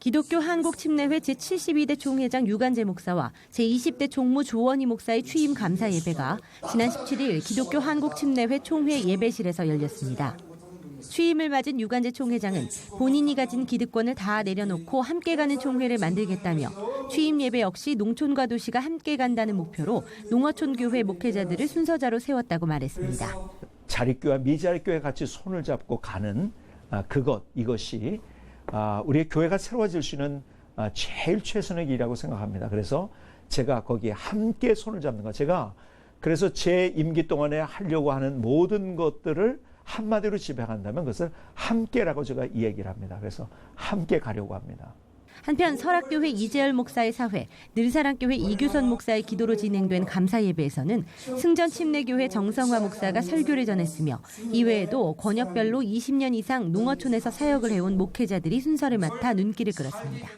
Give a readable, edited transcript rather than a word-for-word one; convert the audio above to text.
기독교 한국침례회 제72대 총회장 유관재 목사와 제20대 총무 조원희 목사의 취임 감사 예배가 지난 17일 기독교 한국침례회 총회 예배실에서 열렸습니다. 취임을 맞은 유관재 총회장은 본인이 가진 기득권을 다 내려놓고 함께 가는 총회를 만들겠다며 취임 예배 역시 농촌과 도시가 함께 간다는 목표로 농어촌교회 목회자들을 순서자로 세웠다고 말했습니다. 자립교회와 미자립교회 같이 손을 잡고 가는 이것이 우리의 교회가 새로워질 수 있는 제일 최선의 길이라고 생각합니다. 그래서 제가 거기에 함께 손을 잡는 것, 그래서 제 임기 동안에 하려고 하는 모든 것들을 한마디로 집약한다면 그것을 함께라고 제가 이 얘기를 합니다. 그래서 함께 가려고 합니다. 한편 설악교회 이재열 목사의 사회, 늘사랑교회 이규선 목사의 기도로 진행된 감사 예배에서는 승전침례교회 정성화 목사가 설교를 전했으며 이외에도 권역별로 20년 이상 농어촌에서 사역을 해온 목회자들이 순서를 맡아 눈길을 끌었습니다.